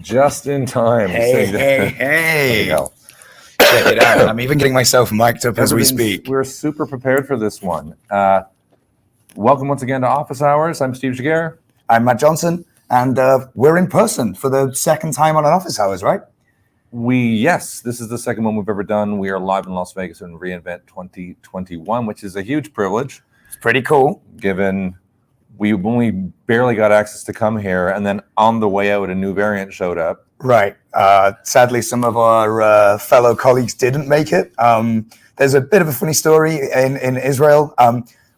Just in time. Hey. There you go. Check it out. I'm even getting myself mic'd up as we speak. We're super prepared for this one. Welcome once again to Office Hours. I'm Steve Jaguar. I'm Matt Johnson, and we're in person for the second time on an Office Hours, right? Yes, this is the second one we've ever done. We are live in Las Vegas in reInvent 2021, which is a huge privilege. It's pretty cool. Given we only barely got access to come here, and then on the way out, a new variant showed up. Right. Sadly, some of our fellow colleagues didn't make it. There's a bit of a funny story in Israel.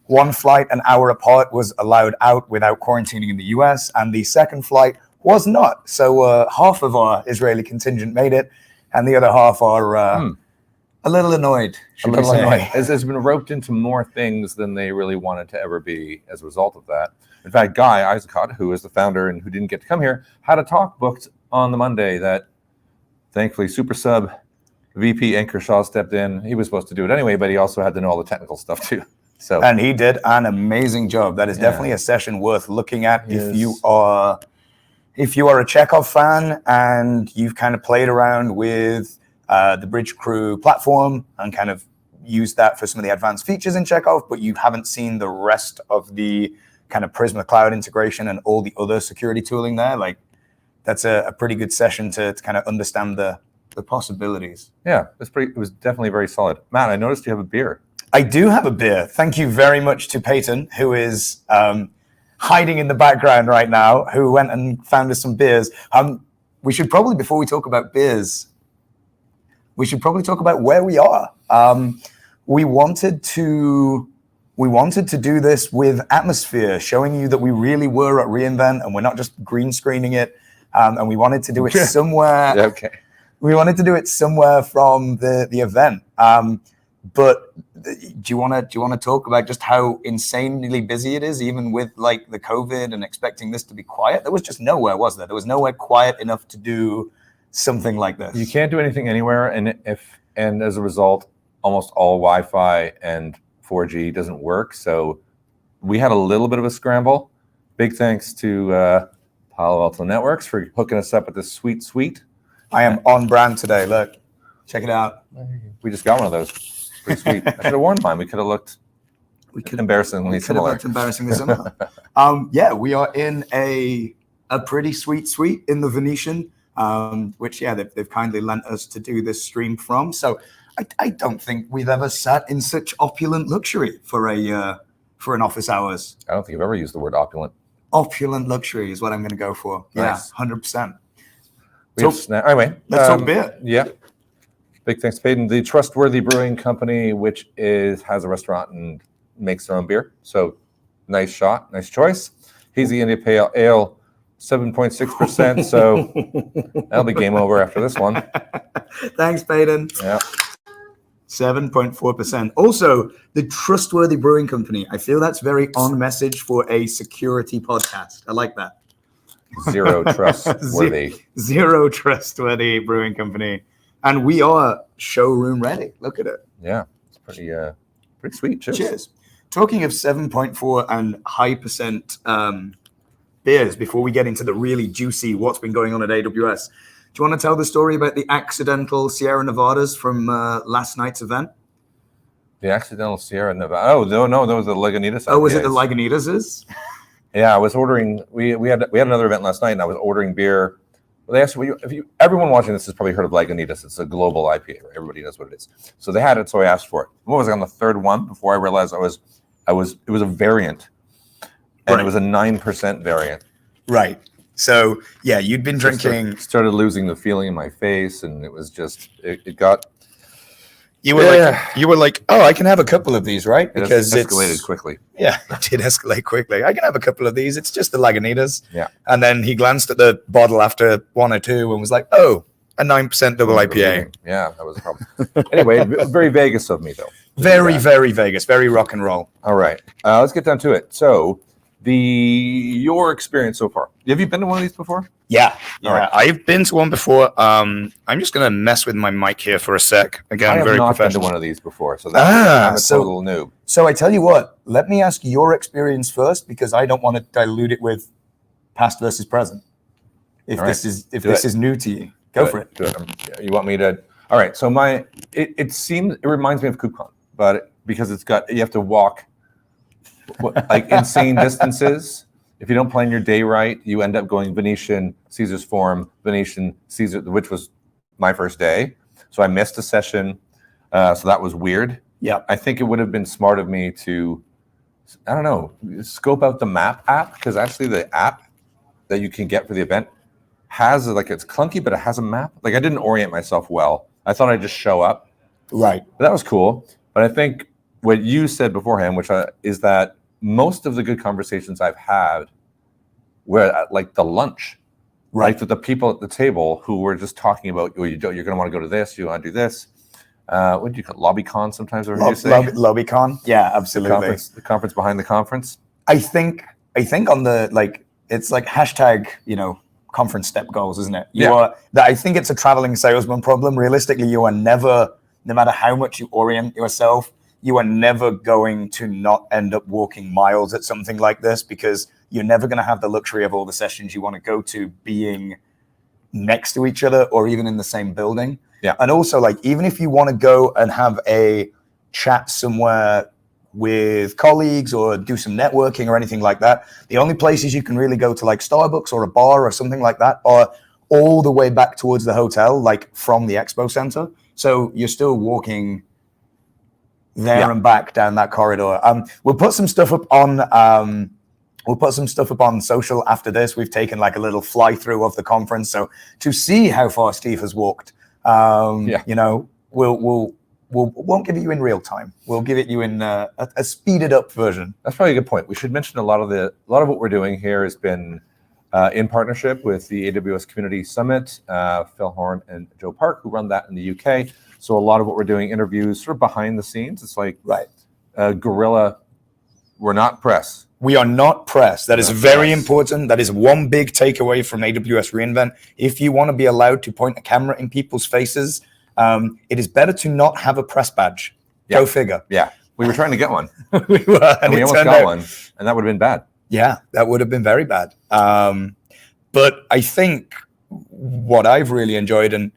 One flight an hour apart was allowed out without quarantining in the US, and the second flight was not. So half of our Israeli contingent made it, and the other half are a little annoyed. Has been roped into more things than they really wanted to ever be as a result of that. In fact, Guy Isaacott, who is the founder and who didn't get to come here, had a talk booked on the Monday that thankfully Super Sub VP Anchor Shaw stepped in. He was supposed to do it anyway, but he also had to know all the technical stuff too. And he did an amazing job. That is definitely a session worth looking at if you are a Chekhov fan and you've kind of played around with the Bridge Crew platform and kind of used that for some of the advanced features in Chekhov, but you haven't seen the rest of the kind of Prisma Cloud integration and all the other security tooling there. Like, that's a pretty good session to kind of understand the possibilities. Yeah, it was definitely very solid. Matt, I noticed you have a beer. I do have a beer. Thank you very much to Peyton, who is hiding in the background right now, who went and found us some beers. We should probably, before we talk about beers, we should probably talk about where we are. We wanted to do this with atmosphere, showing you that we really were at reInvent and we're not just green screening it. And we wanted to do it somewhere. Okay. We wanted to do it somewhere from the event. But do you want to talk about just how insanely busy it is, even with like the COVID and expecting this to be quiet? There was just nowhere, was there? There was nowhere quiet enough to do something like this. You can't do anything anywhere, and as a result, almost all Wi-Fi and 4G doesn't work. So we had a little bit of a scramble. Big thanks to Palo Alto Networks for hooking us up with this sweet suite. I am on brand today. Look, check it out. We just got one of those. Pretty sweet. I should have worn mine. We could have looked embarrassingly similar. We are in a pretty sweet suite in the Venetian, which they've kindly lent us to do this stream from. So I don't think we've ever sat in such opulent luxury for an Office Hours. I don't think I've ever used the word opulent. Opulent luxury is what I'm going to go for. Nice. Yeah, 100%. Anyway, let's talk beer. Yeah. Big thanks to Peyton, the Trustworthy Brewing Company, which has a restaurant and makes their own beer. So nice shot, nice choice. Hazy India Pale Ale, 7.6%. So that'll be game over after this one. Thanks, Peyton. Yeah. 7.4%. Also, the Trustworthy Brewing Company. I feel that's very on message for a security podcast. I like that. Zero trustworthy. Zero Trustworthy Brewing Company. And we are showroom ready. Look at it. Yeah, it's pretty sweet. Cheers. Talking of 7.4 and high percent beers, before we get into the really juicy what's been going on at AWS, do you want to tell the story about the accidental Sierra Nevadas from last night's event? The accidental Sierra Nevada. Oh, no, those are the Lagunitas. Oh, was it the Lagunitas? Yeah, I was ordering. We had another event last night, and I was ordering beer. Well, they asked me, everyone watching this has probably heard of Lagunitas. It's a global IPA, right? Everybody knows what it is. So they had it, so I asked for it. What was I on the third one before I realized it was a variant, and It was a 9% variant. Right. So yeah, you'd been drinking. Started losing the feeling in my face, and it was just it got. You were like, oh, I can have a couple of these, right? Because it escalated quickly. Yeah, it did escalate quickly. I can have a couple of these. It's just the Lagunitas. Yeah. And then he glanced at the bottle after one or two and was like, oh, a 9% double IPA. Yeah, that was a problem. Anyway, very Vegas of me, though. Very Vegas. Very rock and roll. All right. Let's get down to it. So, your experience so far. Have you been to one of these before? Yeah. Right. I've been to one before. I'm just going to mess with my mic here for a sec. Again, I have very not been to one of these before, so I'm a total noob. So I tell you what, let me ask your experience first, because I don't want to dilute it with past versus present. if All this right. is Do it. new to you. Go for it. Do it. You want me to? All right. So it reminds me of KubeCon, but because you have to walk like insane distances. If you don't plan your day right, you end up going Venetian, Caesar's Forum, Venetian, Caesar, which was my first day. So I missed a session. So that was weird. Yeah. I think it would have been smart of me to, I don't know, scope out the map app, because actually the app that you can get for the event has it's clunky, but it has a map. Like I didn't orient myself well. I thought I'd just show up. Right. But that was cool. But I think what you said beforehand, is that most of the good conversations I've had were at like the lunch, right? Like the people at the table who were just talking about, you're going to want to go to this, you want to do this. What do you call it? LobbyCon sometimes? LobbyCon. Yeah, absolutely. The conference behind the conference. I think on the it's like hashtag, conference step goals, isn't it? I think it's a traveling salesman problem. Realistically, you are never, no matter how much you orient yourself, you are never going to not end up walking miles at something like this, because you're never going to have the luxury of all the sessions you want to go to being next to each other or even in the same building. Yeah. And also, even if you want to go and have a chat somewhere with colleagues or do some networking or anything like that, the only places you can really go to, like Starbucks or a bar or something like that, are all the way back towards the hotel, from the expo center. So you're still walking there and back down that corridor. We'll put some stuff up on social after this. We've taken a little fly through of the conference, so to see how far Steve has walked, we won't give it you in real time. We'll give it you in a speeded up version. That's probably a good point. We should mention a lot of what we're doing here has been in partnership with the AWS Community Summit, Phil Horn and Joe Park, who run that in the UK. So a lot of what we're doing, interviews sort of behind the scenes. It's like guerrilla. We're not press. We are not press. That is very important. That is one big takeaway from AWS reInvent. If you want to be allowed to point a camera in people's faces, it is better to not have a press badge. Yeah. Go figure. Yeah. We were trying to get one. We were. And we almost got one. And that would have been bad. Yeah, that would have been very bad. But I think what I've really enjoyed, and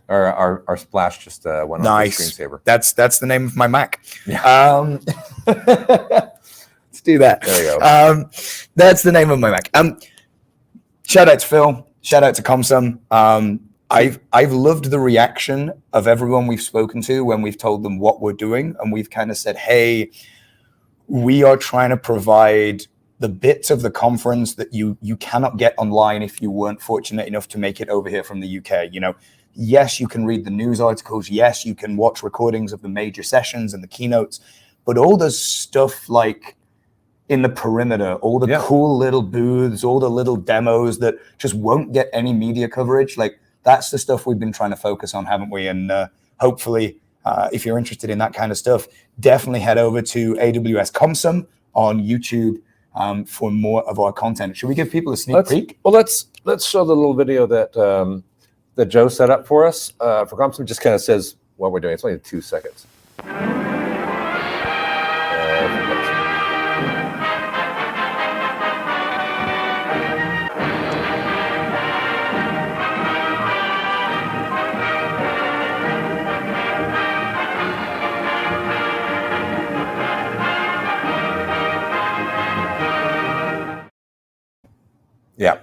our splash just went off the screensaver. That's the name of my Mac. Yeah. Let's do that. There you go. That's the name of my Mac. Shout out to Phil. Shout out to ComSum. I've loved the reaction of everyone we've spoken to when we've told them what we're doing, and we've kind of said, hey, we are trying to provide the bits of the conference that you cannot get online if you weren't fortunate enough to make it over here from the UK. Yes, you can read the news articles. Yes, you can watch recordings of the major sessions and the keynotes, but all the stuff in the perimeter, all the cool little booths, all the little demos that just won't get any media coverage, that's the stuff we've been trying to focus on, haven't we? And hopefully, if you're interested in that kind of stuff, definitely head over to AWS ComSum on YouTube for more of our content. Should we give people a sneak peek? Well, let's show the little video that that Joe set up for us for ComSum. Just kind of says what we're doing. It's only 2 seconds. Yeah,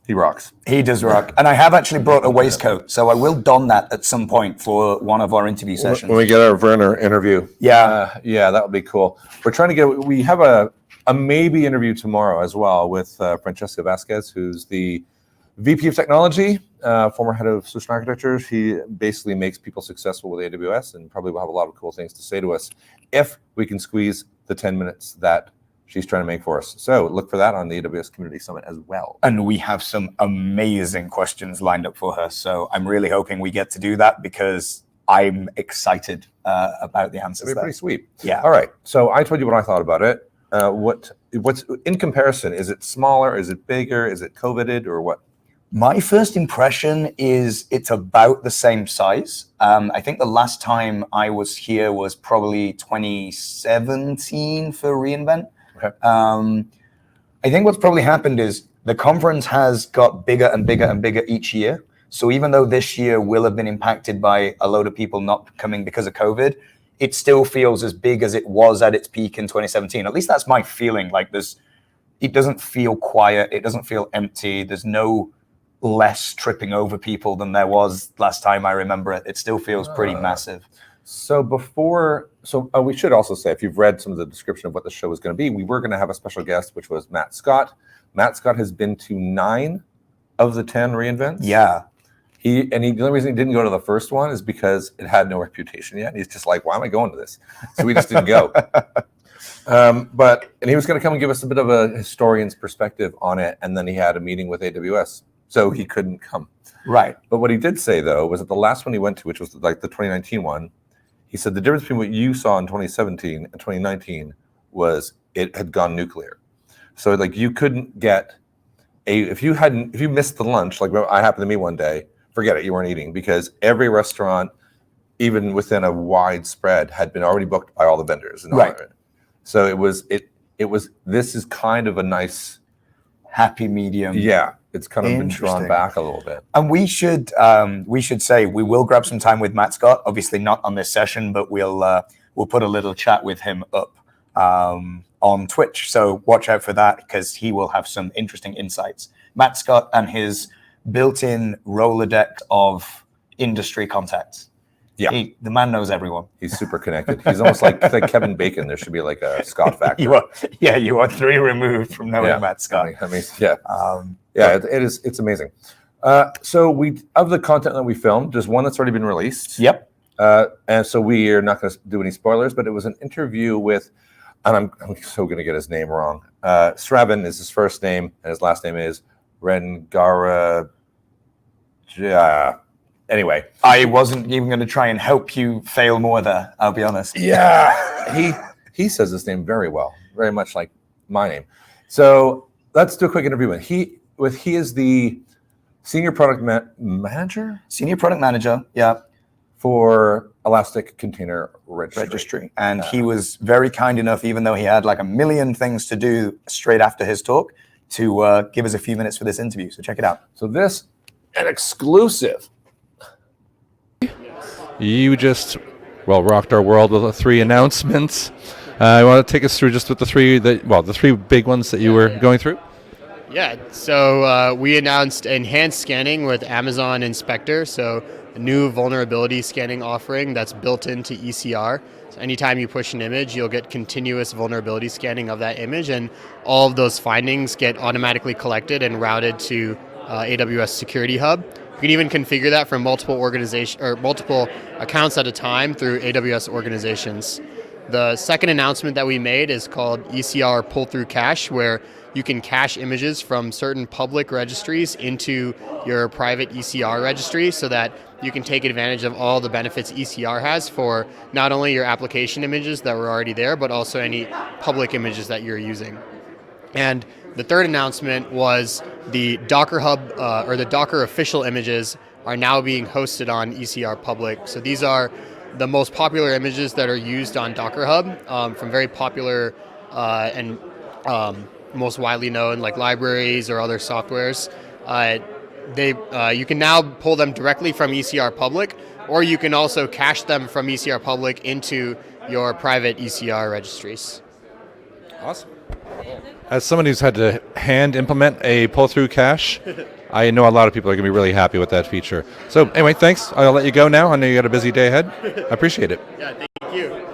he rocks. He does rock. And I have actually brought a waistcoat, so I will don that at some point for one of our interview sessions. When we get our Werner interview. Yeah, that would be cool. We're trying to we have a maybe interview tomorrow as well with Francesca Vasquez, who's the VP of Technology, former head of solution architecture. She basically makes people successful with AWS and probably will have a lot of cool things to say to us if we can squeeze the 10 minutes that she's trying to make for us. So look for that on the AWS Community Summit as well. And we have some amazing questions lined up for her. So I'm really hoping we get to do that because I'm excited about the answers. It'll be pretty sweet. Yeah. All right. So I told you what I thought about it. What's in comparison? Is it smaller? Is it bigger? Is it coveted or what? My first impression is it's about the same size. I think the last time I was here was probably 2017 for reInvent. Okay. I think what's probably happened is the conference has got bigger and bigger and bigger each year. So even though this year will have been impacted by a load of people not coming because of COVID, it still feels as big as it was at its peak in 2017. At least that's my feeling. Like it doesn't feel quiet. It doesn't feel empty. There's no less tripping over people than there was last time I remember it. It still feels pretty massive. So we should also say, if you've read some of the description of what the show was going to be, we were going to have a special guest, which was Matt Scott. Matt Scott has been to 9 of the 10 reInvents. Yeah. The only reason he didn't go to the first one is because it had no reputation yet. He's just like, why am I going to this? So we just didn't go. And he was going to come and give us a bit of a historian's perspective on it. And then he had a meeting with AWS, so he couldn't come. Right. But what he did say, though, was that the last one he went to, which was like the 2019 one, he said the difference between what you saw in 2017 and 2019 was it had gone nuclear. So like you couldn't get if you missed the lunch, like I happened to me one day, forget it, you weren't eating, because every restaurant, even within a wide spread, had been already booked by all the vendors. And right. So it was this is kind of a nice happy medium. Yeah. It's kind of been drawn back a little bit. And we should say we will grab some time with Matt Scott. Obviously not on this session, but we'll put a little chat with him up on Twitch. So watch out for that, because he will have some interesting insights. Matt Scott and his built-in Rolodex of industry contacts. Yeah, the man knows everyone. He's super connected. He's almost like Kevin Bacon. There should be like a Scott factor. You are 3 removed from knowing Matt Scott. I mean, it's amazing. So of the content that we filmed, there's one that's already been released. Yep. And so we are not going to do any spoilers, but it was an interview with, and I'm so going to get his name wrong. Sravan is his first name, and his last name is Rengara. Anyway, I wasn't even going to try and help you fail more there, I'll be honest. Yeah, he says this name very well, very much like my name. So let's do a quick interview with he is the senior product manager. Senior product manager, yeah, for Elastic Container Registry. And he was very kind enough, even though he had like a million things to do straight after his talk, to give us a few minutes for this interview. So check it out. So this, an exclusive. You just, rocked our world with the 3 announcements. You want to take us through just with the 3 big ones that you were going through? Yeah, so we announced enhanced scanning with Amazon Inspector, so a new vulnerability scanning offering that's built into ECR. So anytime you push an image, you'll get continuous vulnerability scanning of that image, and all of those findings get automatically collected and routed to AWS Security Hub. You can even configure that from multiple accounts at a time through AWS organizations. The second announcement that we made is called ECR Pull-Through Cache, where you can cache images from certain public registries into your private ECR registry, so that you can take advantage of all the benefits ECR has for not only your application images that were already there, but also any public images that you're using. And the third announcement was the Docker Hub, or the Docker official images are now being hosted on ECR Public. So these are the most popular images that are used on Docker Hub from very popular and most widely known like libraries or other softwares. You can now pull them directly from ECR Public, or you can also cache them from ECR Public into your private ECR registries. Awesome. As someone who's had to hand implement a pull-through cache, I know a lot of people are going to be really happy with that feature. So anyway, thanks. I'll let you go now. I know you got a busy day ahead. I appreciate it. Yeah, thank you.